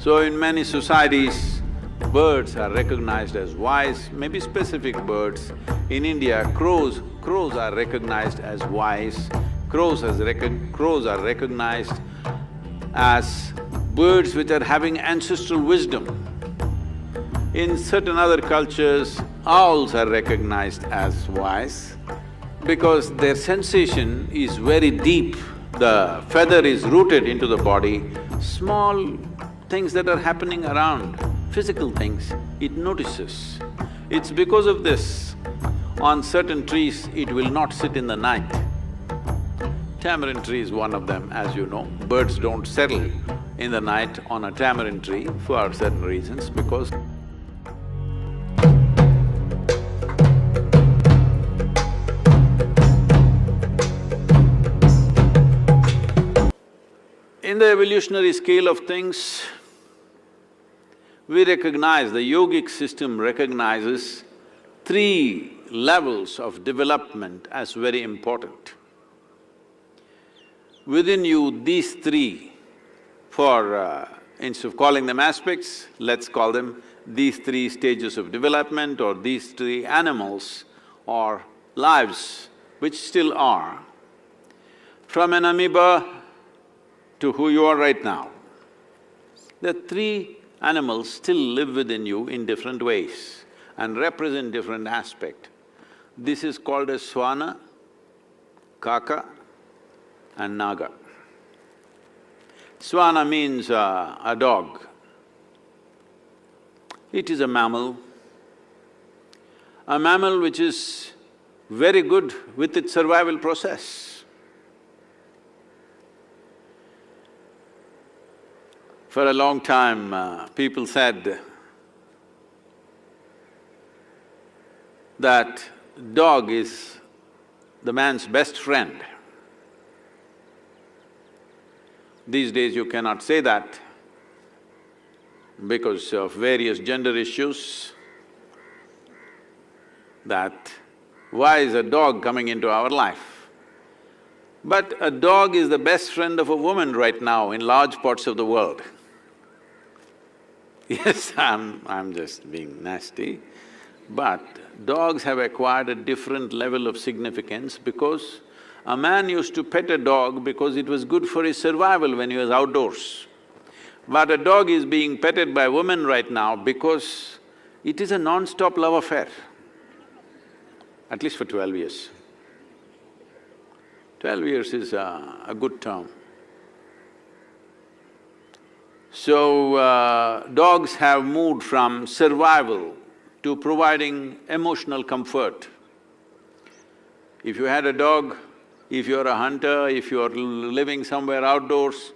So in many societies, birds are recognized as wise, maybe specific birds. In India, crows are recognized as wise. Crows are recognized as birds which are having ancestral wisdom. In certain other cultures, owls are recognized as wise because their sensation is very deep. The feather is rooted into the body. Small things that are happening around, physical things, it notices. It's because of this, on certain trees, it will not sit in the night. Tamarind tree is one of them, as you know. Birds don't settle in the night on a tamarind tree for certain reasons, because in the evolutionary scale of things, we recognize, the yogic system recognizes three levels of development as very important. Within you, these three, instead of calling them aspects, let's call them these three stages of development or these three animals or lives which still are. From an amoeba to who you are right now, the three animals still live within you in different ways and represent different aspect. This is called as Swana, Kaka and Naga. Swana means a dog. It is a mammal which is very good with its survival process. For a long time, people said that dog is the man's best friend. These days you cannot say that because of various gender issues, that why is a dog coming into our life? But a dog is the best friend of a woman right now in large parts of the world. Yes, I'm just being nasty, but dogs have acquired a different level of significance because a man used to pet a dog because it was good for his survival when he was outdoors. But a dog is being petted by women right now because it is a non-stop love affair, at least for 12 years. 12 years is a good term. So, dogs have moved from survival to providing emotional comfort. If you had a dog, if you're a hunter, if you're living somewhere outdoors,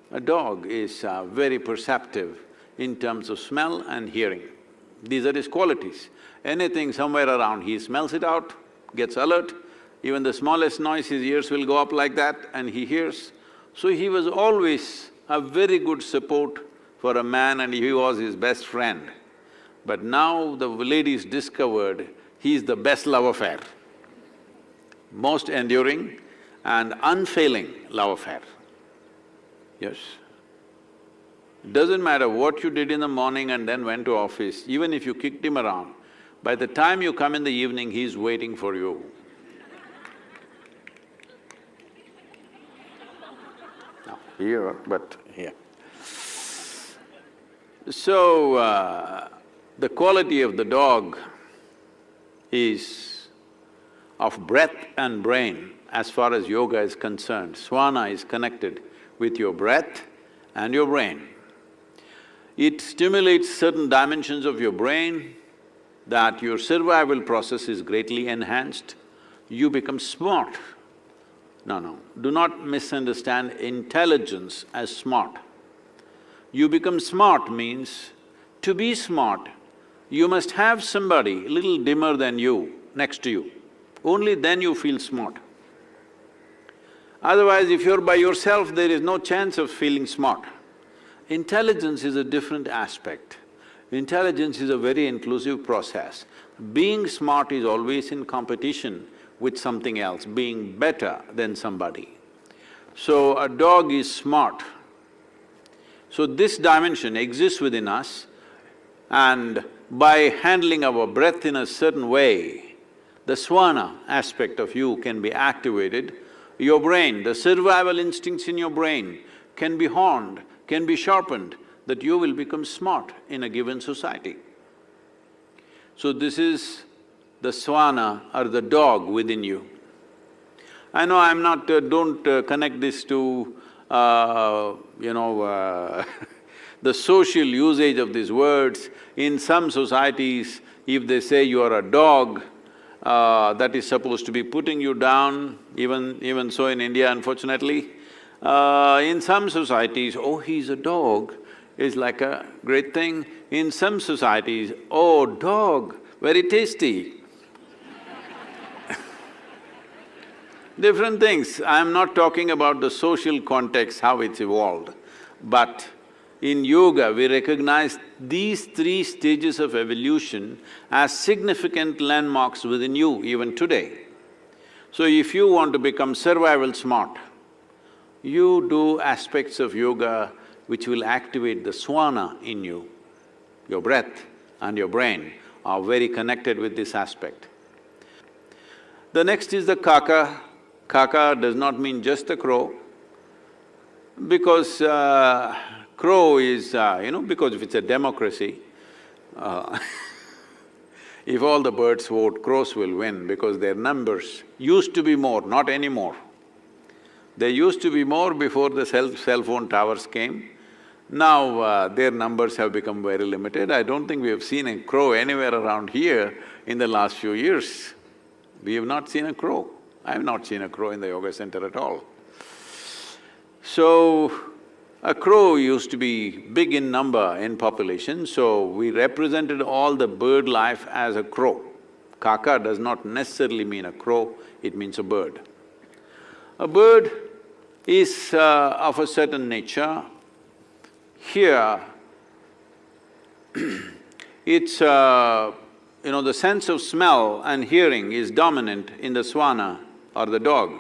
a dog is very perceptive in terms of smell and hearing. These are his qualities. Anything somewhere around, he smells it out, gets alert, even the smallest noise, his ears will go up like that and he hears. So he was always a very good support for a man and he was his best friend. But now the ladies discovered he is the best love affair, most enduring and unfailing love affair. Yes. Doesn't matter what you did in the morning and then went to office, even if you kicked him around, by the time you come in the evening, he's waiting for you. Not here, but here. So, the quality of the dog is of breath and brain as far as yoga is concerned. Swana is connected with your breath and your brain. It stimulates certain dimensions of your brain that your survival process is greatly enhanced. You become smart. No, do not misunderstand intelligence as smart. You become smart means, to be smart, you must have somebody a little dimmer than you next to you. Only then you feel smart. Otherwise, if you're by yourself, there is no chance of feeling smart. Intelligence is a different aspect. Intelligence is a very inclusive process. Being smart is always in competition with something else, being better than somebody. So, a dog is smart So this dimension exists within us, and by handling our breath in a certain way, the Swana aspect of you can be activated. Your brain, the survival instincts in your brain can be honed, can be sharpened, that you will become smart in a given society. So this is the Swana or the dog within you. I know I'm not… don't connect this to, the social usage of these words. In some societies, if they say you are a dog, that is supposed to be putting you down, even so in India, unfortunately. In some societies, oh, he's a dog, is like a great thing. In some societies, oh, dog, very tasty. Different things. I'm not talking about the social context, how it's evolved, but in yoga, we recognize these three stages of evolution as significant landmarks within you even today. So if you want to become survival smart, you do aspects of yoga which will activate the Swana in you. Your breath and your brain are very connected with this aspect. The next is the Kaka. Kaka does not mean just a crow, because crow is, because if it's a democracy, if all the birds vote, crows will win because their numbers used to be more, not anymore. They used to be more before the cell phone towers came. Now their numbers have become very limited. I don't think we have seen a crow anywhere around here in the last few years. We have not seen a crow. I have not seen a crow in the yoga center at all. So, a crow used to be big in number in population, so we represented all the bird life as a crow. Kaka does not necessarily mean a crow, it means a bird. A bird is of a certain nature. Here, it's the sense of smell and hearing is dominant in the Swana or the dog.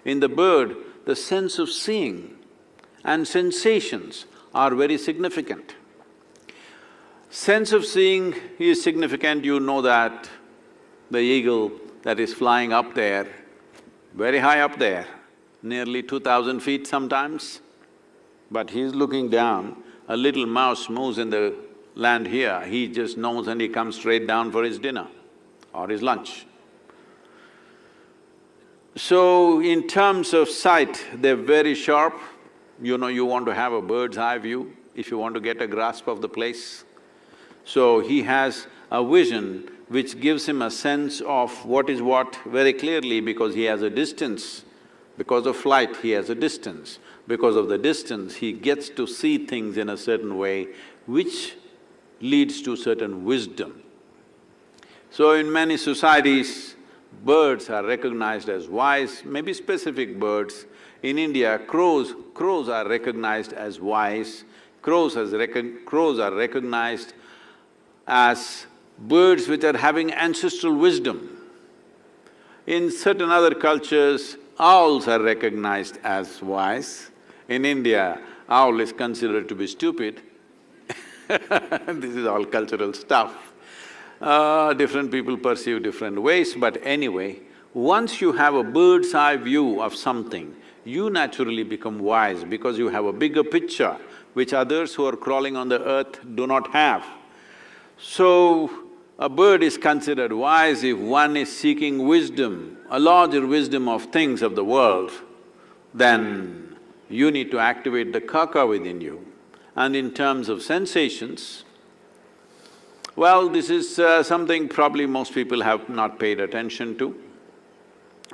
In the bird, the sense of seeing and sensations are very significant. Sense of seeing is significant, you know that the eagle that is flying up there, very high up there, nearly 2,000 feet sometimes, but he's looking down. A little mouse moves in the land here, he just knows and he comes straight down for his dinner or his lunch. So, in terms of sight, they're very sharp. You know, you want to have a bird's eye view if you want to get a grasp of the place. So, he has a vision which gives him a sense of what is what very clearly because he has a distance. Because of flight, he has a distance. Because of the distance, he gets to see things in a certain way which leads to certain wisdom. So, in many societies, birds are recognized as wise, maybe specific birds. In India, crows are recognized as wise. Crows are recognized as birds which are having ancestral wisdom. In certain other cultures, owls are recognized as wise. In India, owl is considered to be stupid. This is all cultural stuff. Different people perceive different ways, but anyway, once you have a bird's eye view of something, you naturally become wise because you have a bigger picture which others who are crawling on the earth do not have. So, a bird is considered wise if one is seeking wisdom, a larger wisdom of things of the world, then you need to activate the Kaka within you. And in terms of sensations, well, this is something probably most people have not paid attention to.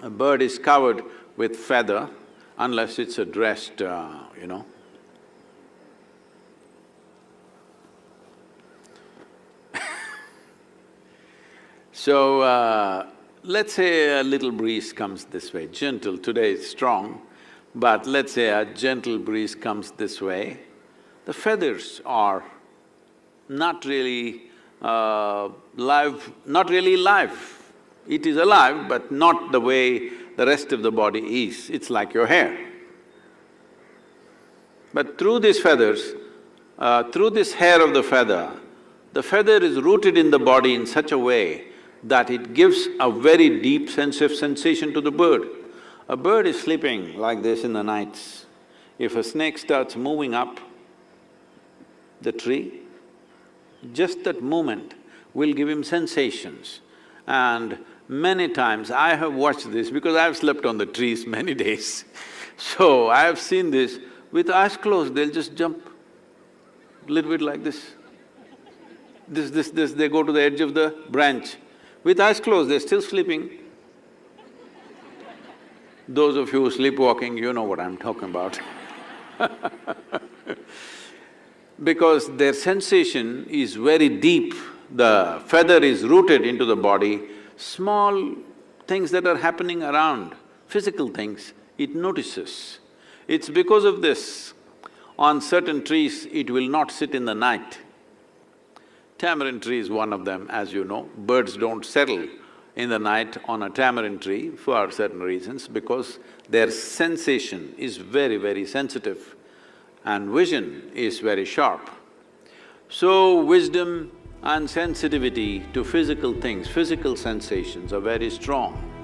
A bird is covered with feather unless it's dressed, So, let's say a little breeze comes this way, gentle, today it's strong, but let's say a gentle breeze comes this way, the feathers are not really not really live. It is alive, but not the way the rest of the body is, it's like your hair. But through these feathers, through this hair of the feather is rooted in the body in such a way that it gives a very deep sense of sensation to the bird. A bird is sleeping like this in the nights. If a snake starts moving up the tree, just that movement will give him sensations. And many times I have watched this because I've slept on the trees many days. So I have seen this, with eyes closed, they'll just jump a little bit like this. This, they go to the edge of the branch. With eyes closed, they're still sleeping. Those of you who sleepwalking, you know what I'm talking about because their sensation is very deep. The feather is rooted into the body. Small things that are happening around, physical things, it notices. It's because of this, on certain trees, it will not sit in the night. Tamarind tree is one of them, as you know. Birds don't settle in the night on a tamarind tree for certain reasons, because their sensation is very, very sensitive and vision is very sharp. So, wisdom and sensitivity to physical things, physical sensations are very strong.